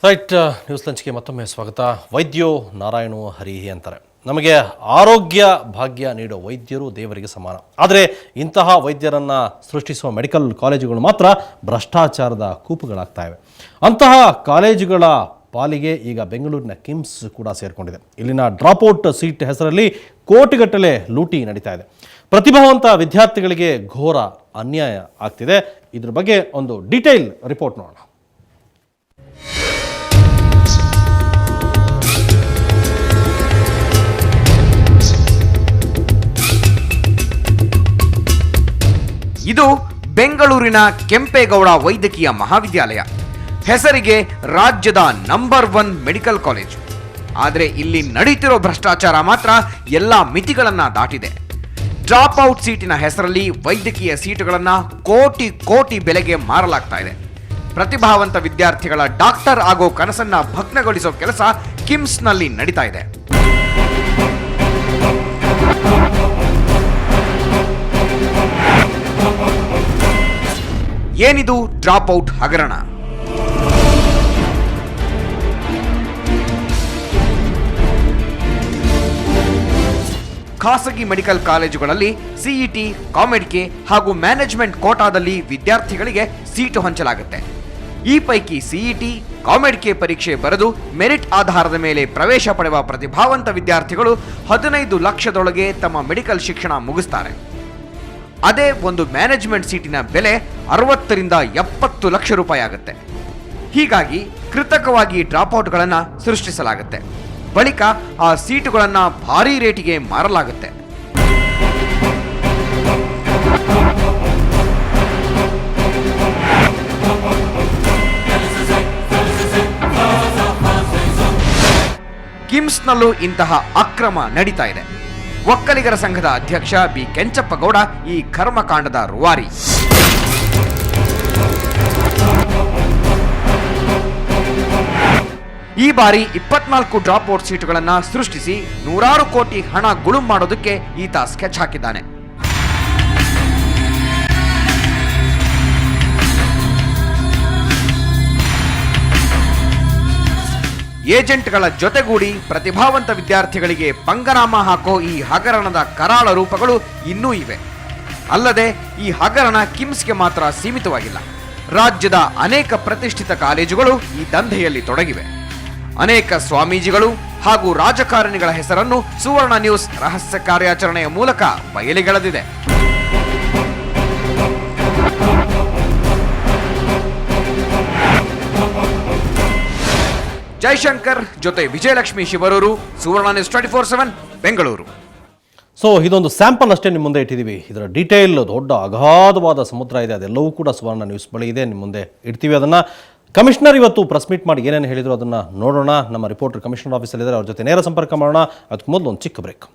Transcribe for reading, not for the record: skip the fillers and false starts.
Right news ಲಂಚ್ಗೆ ಮತ್ತೊಮ್ಮೆ ಸ್ವಾಗತ. ವೈದ್ಯೋ ನಾರಾಯಣೋ ಹರಿಹಿ ಅಂತಾರೆ. ನಮಗೆ ಆರೋಗ್ಯ ಭಾಗ್ಯ ನೀಡೋ ವೈದ್ಯರು ದೇವರಿಗೆ ಸಮಾನ. ಆದರೆ ಇಂತಹ ವೈದ್ಯರನ್ನು ಸೃಷ್ಟಿಸುವ ಮೆಡಿಕಲ್ ಕಾಲೇಜುಗಳು ಮಾತ್ರ ಭ್ರಷ್ಟಾಚಾರದ ಕೂಪುಗಳಾಗ್ತಾ ಇವೆ. ಅಂತಹ ಕಾಲೇಜುಗಳ ಪಾಲಿಗೆ ಈಗ ಬೆಂಗಳೂರಿನ ಕಿಮ್ಸ್ ಕೂಡ ಸೇರಿಕೊಂಡಿದೆ. ಇಲ್ಲಿನ ಡ್ರಾಪ್ಔಟ್ ಸೀಟ್ ಹೆಸರಲ್ಲಿ ಕೋಟಿಗಟ್ಟಲೆ ಲೂಟಿ ನಡೀತಾ ಇದೆ. ಪ್ರತಿಭಾವಂತ ವಿದ್ಯಾರ್ಥಿಗಳಿಗೆ ಘೋರ ಅನ್ಯಾಯ ಆಗ್ತಿದೆ. ಇದ್ರ ಬಗ್ಗೆ ಒಂದು ಡೀಟೇಲ್ ರಿಪೋರ್ಟ್ ನೋಡೋಣ. ಇದು ಬೆಂಗಳೂರಿನ ಕೆಂಪೇಗೌಡ ವೈದ್ಯಕೀಯ ಮಹಾವಿದ್ಯಾಲಯ. ಹೆಸರಿಗೆ ರಾಜ್ಯದ ನಂಬರ್ 1 ಮೆಡಿಕಲ್ ಕಾಲೇಜು. ಆದರೆ ಇಲ್ಲಿ ನಡೀತಿರೋ ಭ್ರಷ್ಟಾಚಾರ ಮಾತ್ರ ಎಲ್ಲ ಮಿತಿಗಳನ್ನ ದಾಟಿದೆ. ಡ್ರಾಪ್ ಔಟ್ ಸೀಟಿನ ಹೆಸರಲ್ಲಿ ವೈದ್ಯಕೀಯ ಸೀಟುಗಳನ್ನು ಕೋಟಿ ಕೋಟಿ ಬೆಲೆಗೆ ಮಾರಲಾಗ್ತಾ ಇದೆ. ಪ್ರತಿಭಾವಂತ ವಿದ್ಯಾರ್ಥಿಗಳ ಡಾಕ್ಟರ್ ಆಗೋ ಕನಸನ್ನ ಭಗ್ನಗೊಳಿಸೋ ಕೆಲಸ ಕಿಮ್ಸ್ನಲ್ಲಿ ನಡೀತಾ ಇದೆ. ಏನಿದು ಡ್ರಾಪ್ ಔಟ್ ಹಗರಣ? ಖಾಸಗಿ ಮೆಡಿಕಲ್ ಕಾಲೇಜುಗಳಲ್ಲಿ ಸಿಇಟಿ, ಕಾಮೆಡ್ಕೆ ಹಾಗೂ ಮ್ಯಾನೇಜ್ಮೆಂಟ್ ಕೋಟಾದಲ್ಲಿ ವಿದ್ಯಾರ್ಥಿಗಳಿಗೆ ಸೀಟು ಹಂಚಲಾಗುತ್ತೆ. ಈ ಪೈಕಿ ಸಿಇಟಿ, ಕಾಮೆಡ್ಕೆ ಪರೀಕ್ಷೆ ಬರೆದು ಮೆರಿಟ್ ಆಧಾರದ ಮೇಲೆ ಪ್ರವೇಶ ಪಡೆಯುವ ಪ್ರತಿಭಾವಂತ ವಿದ್ಯಾರ್ಥಿಗಳು 15 ಲಕ್ಷದೊಳಗೆ ತಮ್ಮ ಮೆಡಿಕಲ್ ಶಿಕ್ಷಣ ಮುಗಿಸ್ತಾರೆ. ಅದೇ ಒಂದು ಮ್ಯಾನೇಜ್ಮೆಂಟ್ ಸೀಟಿನ ಬೆಲೆ 60 ರಿಂದ 70 ಲಕ್ಷ ರೂಪಾಯಿ ಆಗುತ್ತೆ. ಹೀಗಾಗಿ ಕೃತಕವಾಗಿ ಡ್ರಾಪ್ಔಟ್ಗಳನ್ನು ಸೃಷ್ಟಿಸಲಾಗುತ್ತೆ. ಬಳಿಕ ಆ ಸೀಟುಗಳನ್ನು ಭಾರೀ ರೇಟಿಗೆ ಮಾರಲಾಗುತ್ತೆ. ಕಿಮ್ಸ್ನಲ್ಲೂ ಇಂತಹ ಅಕ್ರಮ ನಡೀತಾ ಇದೆ. ಒಕ್ಕಲಿಗರ ಸಂಘದ ಅಧ್ಯಕ್ಷ ಬಿ ಕೆಂಚಪ್ಪಗೌಡ ಈ ಕರ್ಮಕಾಂಡದ ರೂವಾರಿ. ಈ ಬಾರಿ 24 ಡ್ರಾಪ್ ಔಟ್ ಸೀಟುಗಳನ್ನು ಸೃಷ್ಟಿಸಿ 100 ಕೋಟಿ ಹಣ ಗುಳುಂ ಮಾಡೋದಕ್ಕೆ ಈತ ಸ್ಕೆಚ್ ಹಾಕಿದ್ದಾನೆ. ಏಜೆಂಟ್ಗಳ ಜೊತೆಗೂಡಿ ಪ್ರತಿಭಾವಂತ ವಿದ್ಯಾರ್ಥಿಗಳಿಗೆ ಪಂಗನಾಮ ಹಾಕೋ ಈ ಹಗರಣದ ಕರಾಳ ರೂಪಗಳು ಇನ್ನೂ ಇವೆ. ಅಲ್ಲದೆ ಈ ಹಗರಣ ಕಿಮ್ಸ್ಗೆ ಮಾತ್ರ ಸೀಮಿತವಾಗಿಲ್ಲ. ರಾಜ್ಯದ ಅನೇಕ ಪ್ರತಿಷ್ಠಿತ ಕಾಲೇಜುಗಳು ಈ ದಂಧೆಯಲ್ಲಿ ತೊಡಗಿವೆ. ಅನೇಕ ಸ್ವಾಮೀಜಿಗಳು ಹಾಗೂ ರಾಜಕಾರಣಿಗಳ ಹೆಸರನ್ನು ಸುವರ್ಣ ನ್ಯೂಸ್ ರಹಸ್ಯ ಕಾರ್ಯಾಚರಣೆಯ ಮೂಲಕ ಬಯಲಿಗೆಳೆದಿದೆ. ಜೈಶಂಕರ್ ಜೊತೆ ವಿಜಯಲಕ್ಷ್ಮಿ ಶಿವರೂರು, ಸುವರ್ಣ ನ್ಯೂಸ್ 24/7 ಬೆಂಗಳೂರು. ಸೊ ಇದೊಂದು ಸ್ಯಾಂಪಲ್ ಅಷ್ಟೇ ನಿಮ್ಮ ಮುಂದೆ ಇಟ್ಟಿದ್ದೀವಿ. ಇದರ ಡೀಟೇಲ್ ದೊಡ್ಡ ಅಗಾಧವಾದ ಸಮುದ್ರ ಇದೆ. ಅದೆಲ್ಲವೂ ಕೂಡ ಸುವರ್ಣ ನ್ಯೂಸ್ ಬಳಿ ಇದೆ. ನಿಮ್ಮ ಮುಂದೆ ಇಡ್ತೀವಿ ಅದನ್ನು. ಕಮಿಷನರ್ ಇವತ್ತು ಪ್ರೆಸ್ ಮೀಟ್ ಮಾಡಿ ಏನೇನು ಹೇಳಿದ್ರು ಅದನ್ನು ನೋಡೋಣ. ನಮ್ಮ ರಿಪೋರ್ಟರ್ ಕಮಿಷನರ್ ಆಫೀಸಲ್ಲಿದ್ದಾರೆ, ಅವ್ರ ಜೊತೆ ನೇರ ಸಂಪರ್ಕ ಮಾಡೋಣ. ಅದಕ್ಕೆ ಮೊದಲು ಒಂದು ಚಿಕ್ಕ ಬ್ರೇಕ್.